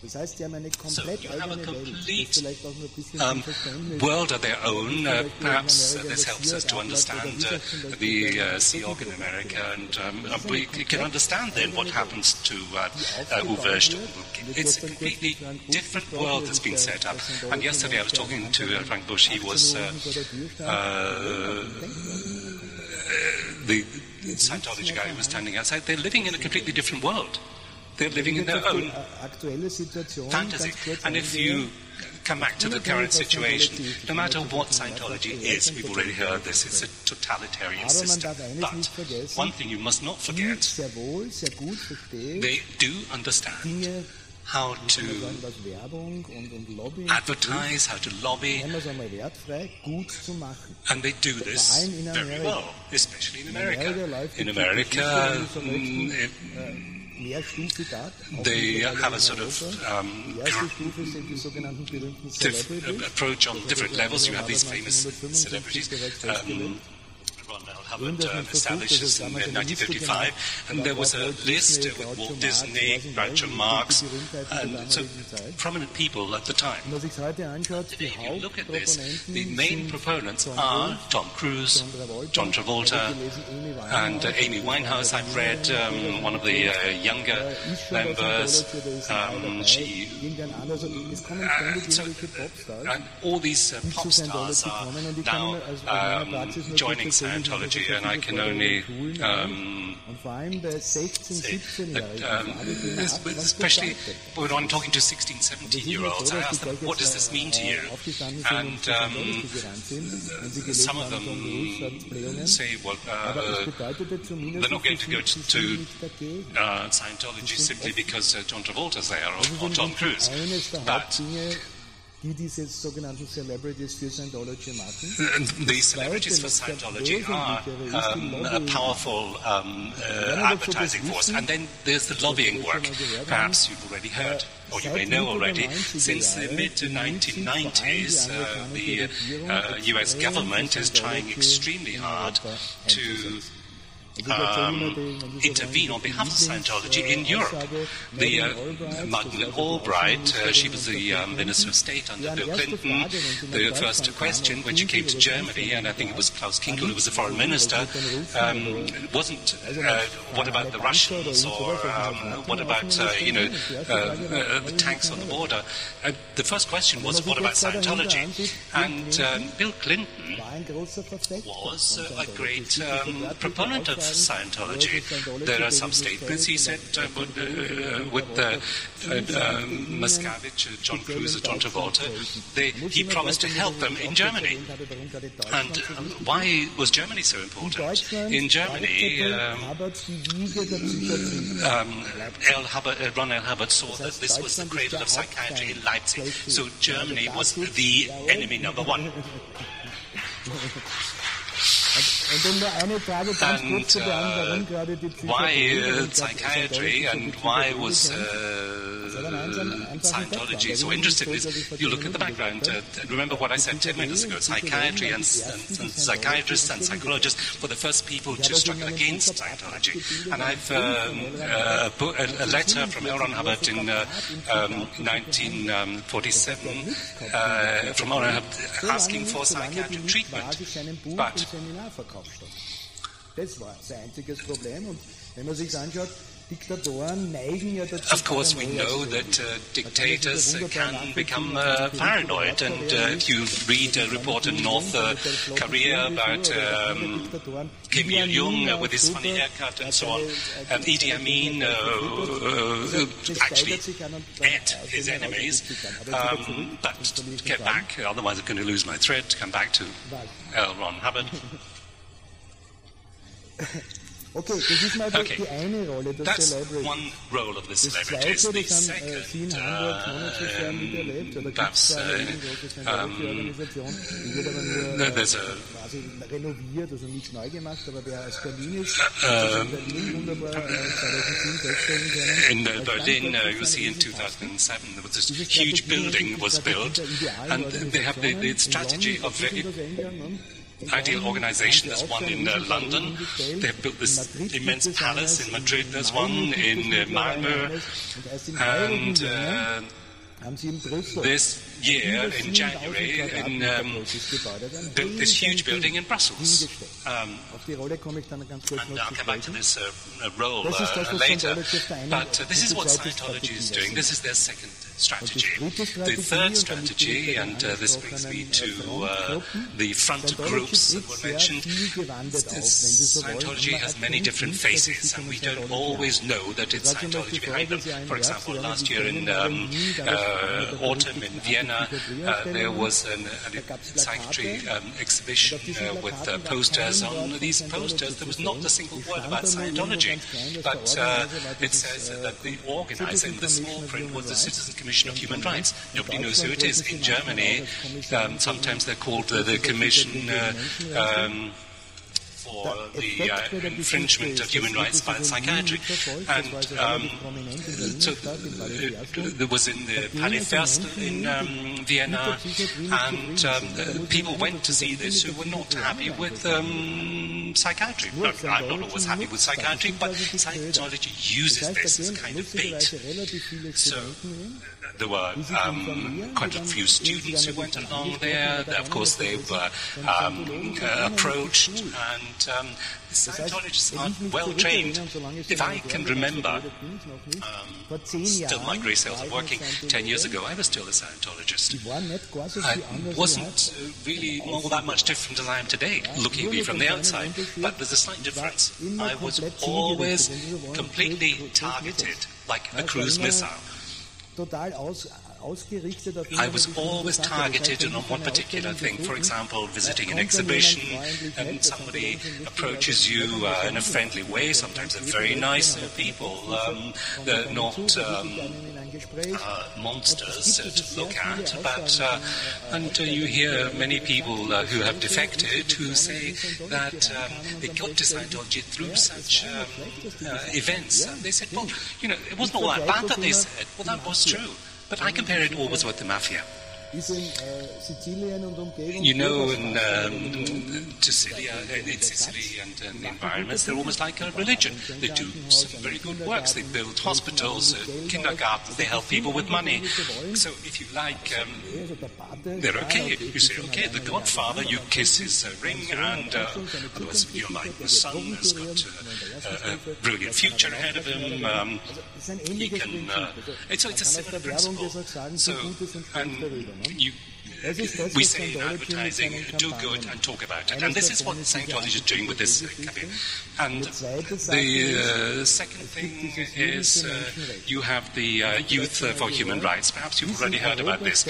So you have a complete world of their own. Perhaps this helps us to understand the Sea Org in America, and we can understand then what happens to Uwe. It's a completely different world that's been set up. And yesterday I was talking to Frank Bush. He was the Scientology guy who was standing outside. They're living in a completely different world. They're living in their own fantasy. And if you come back to the current situation, no matter what Scientology is, we've already heard this, it's a totalitarian system. But one thing you must not forget, they do understand how to advertise, how to lobby, and they do this very well, especially in America. In America, they have a sort of approach on different levels. You have these famous celebrities. Ron L. Hubbard established in 1955, and there was a list with Walt Disney, Groucho Marx, and so prominent people at the time. If you look at this, the main proponents are Tom Cruise, John Travolta, and Amy Winehouse. I've read one of the younger members. And all these pop stars are now joining Scientology, and I can only say that, especially when I'm talking to 16, 17-year-olds, I ask them, what does this mean to you? And some of them say, well, they're not going to go to Scientology simply because John Travolta's there or Tom Cruise. But the celebrities for Scientology are a powerful advertising force. And then there's the lobbying work. Perhaps you've already heard, or you may know already, since the mid-1990s, the US government is trying extremely hard to intervene on behalf of Scientology in Europe. The Madeleine Albright, she was the Minister of State under Bill Clinton. The first question when she came to Germany, and I think it was Klaus Kinkel who was the foreign minister, wasn't what about the Russians, or what about the tanks on the border. The first question was, what about Scientology? And Bill Clinton was a great proponent of Scientology. There are some statements he said with Miscavige, John Cruise, John Travolta. He promised to help them in Germany. And why was Germany so important? In Germany, Ron L. Hubbard saw that this was the cradle of psychiatry in Leipzig. So Germany was the enemy number one. And why psychiatry, and why was Scientology so interested in this? You look at the background. Remember what I said 10 minutes ago. Psychiatry and psychiatrists and psychologists were the first people to struggle against Scientology. And I've put a letter from L. Ron Hubbard in 1947 from L. Ron Hubbard asking for psychiatric treatment. But of course, we know that dictators can become paranoid, and if you read a report in North Korea about Kim Il-jung with his funny haircut and so on, Idi Amin actually ate his enemies. But to get back, otherwise I'm going to lose my thread, to come back to L. Ron Hubbard. Okay, that's one role of the celebrities. The second, perhaps, there's a in Berlin, you see in 2007, there was this huge building was built, and they have the strategy of ideal organization. There's one in London. They've built this immense palace. In Madrid there's one, in Malmö, and this year, in January, built this huge building in Brussels. And I'll come back to this role later. But this is what Scientology is doing. This is their second strategy. The third strategy, and this brings me to the front groups that were mentioned. Scientology has many different faces, and we don't always know that it's Scientology behind them. For example, last year in autumn in Vienna, there was a psychiatry exhibition with posters. On these posters, there was not a single word about Scientology, but it says that the organizer in the small print was the Citizen Commission of Human Rights. Nobody knows who it is. In Germany, sometimes they're called the Commission for the infringement of human rights by psychiatry. And so there was in the Palais First in Vienna, and people went to see this who were not happy with psychiatry. No, I'm not always happy with psychiatry, but Scientology uses this as kind of bait. So there were quite a few students who went along there. Of course, they were approached, and Scientologists aren't well trained. If I can remember, still my grey cells are working. 10 years ago, I was still a Scientologist. I wasn't really all that much different as I am today, looking at me from the outside. But there's a slight difference. I was always completely targeted, like a cruise missile. I was always targeted on one particular thing. For example, visiting an exhibition, and somebody approaches you in a friendly way. Sometimes they're very nice people. They're not monsters to look at. But and you hear many people who have defected who say that they got to Scientology through such events. And they said, well, it wasn't all that bad that they said. Well, that was true. But I compare it always with the mafia. In Sicily and the environments, they're almost like a religion. They do some very good works. They build hospitals, kindergartens, they help people with money. So if you like, they're okay. You say, okay, the Godfather, you kiss his ring, and otherwise you're like the son who's got a brilliant future ahead of him. He can, it's a similar principle. So, we say in advertising, do good and talk about it. And this is what Scientology is doing with this campaign. And the second thing is you have the Youth for Human Rights. Perhaps you've already heard about this.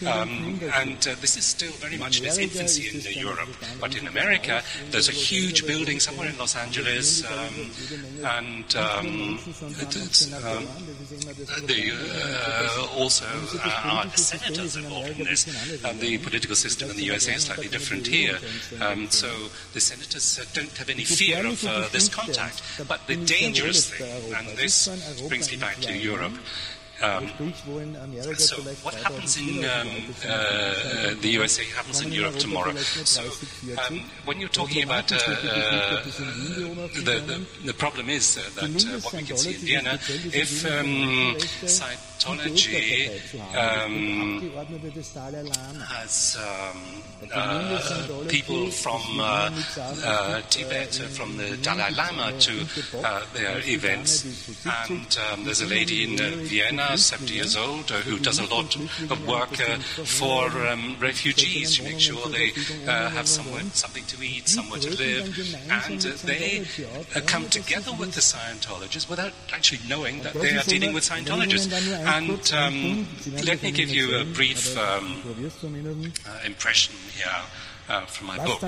And this is still very much in its infancy in Europe. But in America, there's a huge building somewhere in Los Angeles, and also are the senators involved in this. The political system in the USA is slightly different here. So the senators don't have any fear of this contact. But the dangerous thing, and this brings me back to Europe, so what happens in the USA happens in Europe tomorrow. So when you're talking about the problem is that what we can see in Vienna, if Scientology has people from Tibet, from the Dalai Lama to their events, and there's a lady in Vienna, 70 years old, who does a lot of work for refugees. She makes sure they have something to eat, somewhere to live, and they come together with the Scientologists without actually knowing that they are dealing with Scientologists. And let me give you a brief impression here from my book.